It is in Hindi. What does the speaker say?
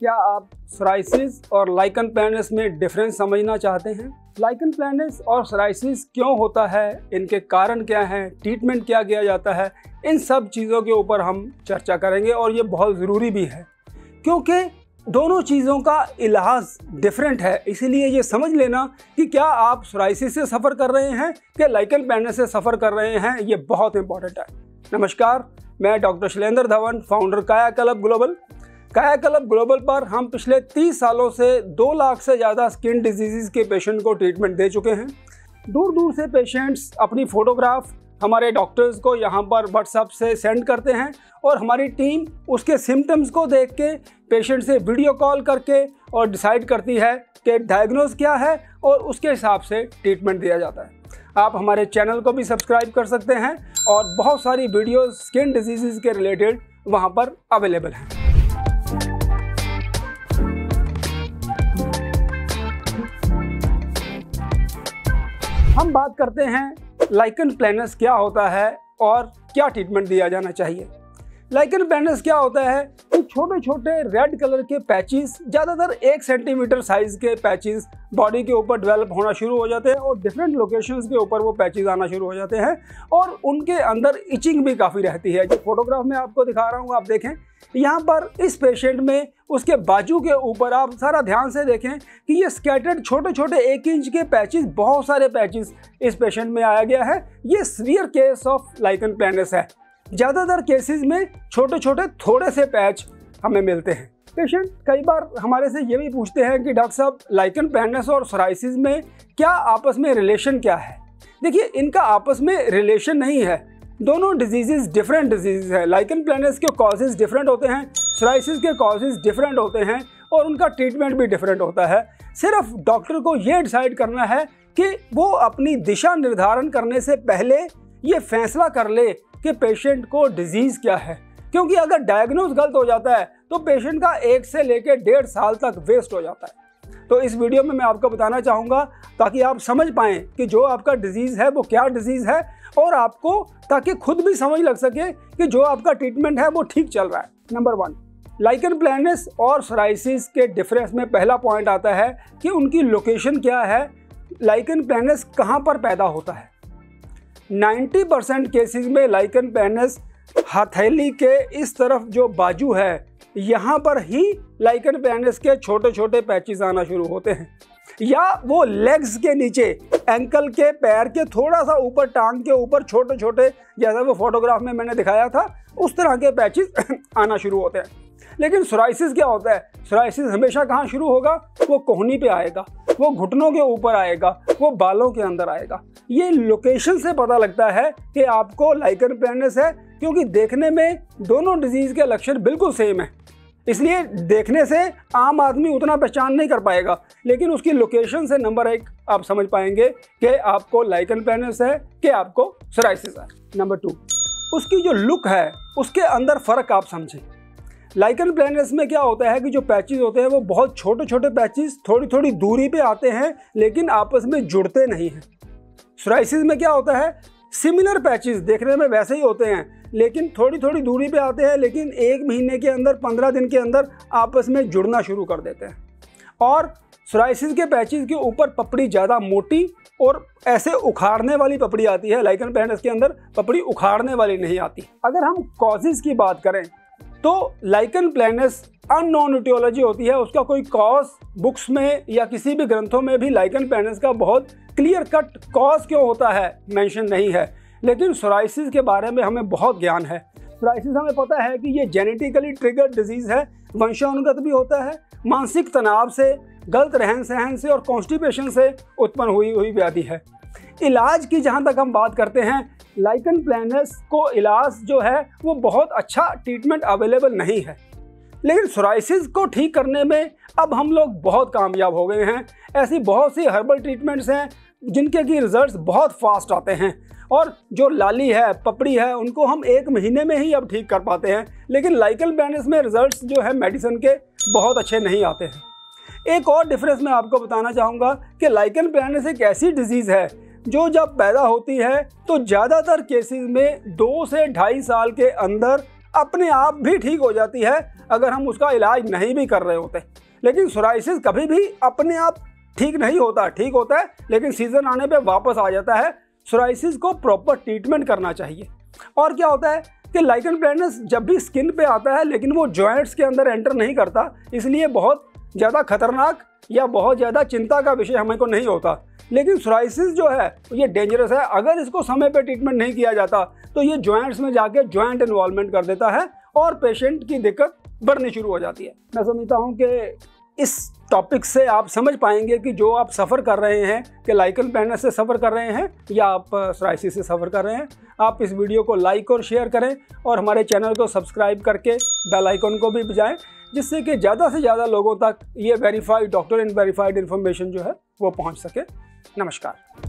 क्या आप सोराइसिस और लाइकन प्लैनस में डिफरेंस समझना चाहते हैं? लाइकन प्लैनस और सोराइसिस क्यों होता है, इनके कारण क्या हैं, ट्रीटमेंट क्या किया जाता है, इन सब चीज़ों के ऊपर हम चर्चा करेंगे और ये बहुत ज़रूरी भी है क्योंकि दोनों चीज़ों का इलाज डिफरेंट है। इसीलिए ये समझ लेना कि क्या आप सोराइसिस से सफ़र कर रहे हैं कि लाइकन प्लैनस से सफ़र कर रहे हैं, ये बहुत इंपॉर्टेंट है। नमस्कार, मैं डॉक्टर शैलेंद्र धवन, फाउंडर कायाकल्प ग्लोबल। कायाकल्प ग्लोबल पर हम पिछले 30 सालों से 2 लाख से ज़्यादा स्किन डिजीज़ के पेशेंट को ट्रीटमेंट दे चुके हैं। दूर दूर से पेशेंट्स अपनी फ़ोटोग्राफ हमारे डॉक्टर्स को यहाँ पर व्हाट्सएप से सेंड करते हैं और हमारी टीम उसके सिम्टम्स को देख के पेशेंट से वीडियो कॉल करके और डिसाइड करती है कि डायग्नोज क्या है और उसके हिसाब से ट्रीटमेंट दिया जाता है। आप हमारे चैनल को भी सब्सक्राइब कर सकते हैं और बहुत सारी वीडियोस स्किन डिजीज़ के रिलेटेड वहाँ पर अवेलेबल हैं। हम बात करते हैं लाइकन प्लैनस क्या होता है और क्या ट्रीटमेंट दिया जाना चाहिए। लाइकन प्लैनस क्या होता है कि छोटे छोटे रेड कलर के पैचेस, ज़्यादातर 1 सेंटीमीटर साइज़ के पैचेस बॉडी के ऊपर डेवलप होना शुरू हो जाते हैं और डिफरेंट लोकेशंस के ऊपर वो पैचेस आना शुरू हो जाते हैं और उनके अंदर इचिंग भी काफ़ी रहती है। जो फोटोग्राफ में आपको दिखा रहा हूँ, आप देखें यहाँ पर इस पेशेंट में उसके बाजू के ऊपर आप सारा ध्यान से देखें कि ये स्कैटर्ड छोटे छोटे 1 इंच के पैचेस, बहुत सारे पैचेस इस पेशेंट में आया गया है। ये severe case of lichen planus है। ज़्यादातर केसेस में छोटे छोटे थोड़े से पैच हमें मिलते हैं। पेशेंट कई बार हमारे से ये भी पूछते हैं कि डॉक्टर साहब, लाइकन प्लैनस और सोराइसिस में क्या आपस में रिलेशन क्या है? देखिए, इनका आपस में रिलेशन नहीं है। दोनों डिजीज़ डिफरेंट डिजीज़ है। लाइकन प्लैनस के कॉजेज़ डिफरेंट होते हैं, सोराइसिस के कॉजेज़ डिफरेंट होते हैं और उनका ट्रीटमेंट भी डिफरेंट होता है। सिर्फ डॉक्टर को ये डिसाइड करना है कि वो अपनी दिशा निर्धारण करने से पहले ये फैसला कर ले कि पेशेंट को डिजीज़ क्या है, क्योंकि अगर डायग्नोज गलत हो जाता है तो पेशेंट का 1 से लेकर 1.5 साल तक वेस्ट हो जाता है। तो इस वीडियो में मैं आपको बताना चाहूँगा ताकि आप समझ पाएँ कि जो आपका डिजीज़ है वो क्या डिजीज़ है और आपको ताकि खुद भी समझ लग सके कि जो आपका ट्रीटमेंट है वो ठीक चल रहा है। नंबर 1, लाइकन प्लैनस और सोराइसिस के डिफरेंस में पहला पॉइंट आता है कि उनकी लोकेशन क्या है। लाइकन प्लैनस कहाँ पर पैदा होता है? 90% केसेस में लाइकन प्लैनस हथेली के इस तरफ जो बाजू है, यहाँ पर ही लाइकन प्लैनस के छोटे छोटे पैचेस आना शुरू होते हैं, या वो लेग्स के नीचे, एंकल के पैर के थोड़ा सा ऊपर, टांग के ऊपर छोटे छोटे, जैसा वो फोटोग्राफ में मैंने दिखाया था उस तरह के पैचेस आना शुरू होते हैं। लेकिन सोराइसिस क्या होता है? सोराइसिस हमेशा कहाँ शुरू होगा? वो कोहनी पे आएगा, वो घुटनों के ऊपर आएगा, वो बालों के अंदर आएगा। ये लोकेशन से पता लगता है कि आपको लाइकन प्लैनस है, क्योंकि देखने में दोनों डिजीज़ के लक्षण बिल्कुल सेम है। इसलिए देखने से आम आदमी उतना पहचान नहीं कर पाएगा, लेकिन उसकी लोकेशन से नंबर 1 आप समझ पाएंगे कि आपको लाइकन प्लैनस है कि आपको सोराइसिस है। नंबर 2, उसकी जो लुक है उसके अंदर फ़र्क आप समझें। लाइकन प्लैनस में क्या होता है कि जो पैचेस होते हैं वो बहुत छोटे छोटे पैचेस थोड़ी थोड़ी दूरी पे आते हैं लेकिन आपस में जुड़ते नहीं हैं। सोराइसिस में क्या होता है? सिमिलर पैचेस देखने में वैसे ही होते हैं लेकिन थोड़ी थोड़ी दूरी पे आते हैं, लेकिन 1 महीने के अंदर, 15 दिन के अंदर आपस में जुड़ना शुरू कर देते हैं। और सोराइसिस के पैचेस के ऊपर पपड़ी ज़्यादा मोटी और ऐसे उखाड़ने वाली पपड़ी आती है। लाइकन प्लैनस के अंदर पपड़ी उखाड़ने वाली नहीं आती। अगर हम कॉजेज़ की बात करें तो लाइकन प्लैनस अननोन इटियोलॉजी होती है, उसका कोई कॉज बुक्स में या किसी भी ग्रंथों में भी लाइकन प्लैनस का बहुत क्लियर कट कॉज क्यों होता है मेंशन नहीं है। लेकिन सोराइसिस के बारे में हमें बहुत ज्ञान है। सोराइसिस हमें पता है कि ये जेनेटिकली ट्रिगर्ड डिजीज़ है, वंशानुगत भी होता है, मानसिक तनाव से, गलत रहन सहन से और कॉन्स्टिपेशन से उत्पन्न हुई व्याधि है। इलाज की जहाँ तक हम बात करते हैं, लाइकन प्लैनस को इलाज जो है वो बहुत अच्छा ट्रीटमेंट अवेलेबल नहीं है, लेकिन सोराइसिस को ठीक करने में अब हम लोग बहुत कामयाब हो गए हैं। ऐसी बहुत सी हर्बल ट्रीटमेंट्स हैं जिनके की रिजल्ट्स बहुत फास्ट आते हैं और जो लाली है, पपड़ी है, उनको हम 1 महीने में ही अब ठीक कर पाते हैं। लेकिन लाइकन प्लैनस में रिजल्ट्स जो है मेडिसिन के बहुत अच्छे नहीं आते हैं। एक और डिफरेंस मैं आपको बताना चाहूँगा कि लाइकन प्लैनस एक ऐसी डिजीज़ है जो जब पैदा होती है तो ज़्यादातर केसेस में 2 से 2.5 साल के अंदर अपने आप भी ठीक हो जाती है अगर हम उसका इलाज नहीं भी कर रहे होते। लेकिन सोराइसिस कभी भी अपने आप ठीक नहीं होता, ठीक होता है लेकिन सीजन आने पे वापस आ जाता है। सोराइसिस को प्रॉपर ट्रीटमेंट करना चाहिए। और क्या होता है कि लाइकन प्लैनस जब भी स्किन पे आता है लेकिन वो जॉइंट्स के अंदर एंटर नहीं करता, इसलिए बहुत ज़्यादा खतरनाक या बहुत ज़्यादा चिंता का विषय हमें को नहीं होता। लेकिन सोराइसिस जो है ये डेंजरस है। अगर इसको समय पे ट्रीटमेंट नहीं किया जाता तो ये जॉइंट्स में जाके जॉइंट इन्वॉल्वमेंट कर देता है और पेशेंट की दिक्कत बढ़नी शुरू हो जाती है। मैं समझता हूँ कि इस टॉपिक से आप समझ पाएंगे कि जो आप सफ़र कर रहे हैं कि लाइकन प्लैनस से सफ़र कर रहे हैं या आप सोराइसिस से सफ़र कर रहे हैं, आप इस वीडियो को लाइक और शेयर करें और हमारे चैनल को सब्सक्राइब करके बेल आइकन को भी बजाएं, जिससे कि ज़्यादा से ज़्यादा लोगों तक ये verified doctor and verified information जो है वो पहुंच सके। नमस्कार।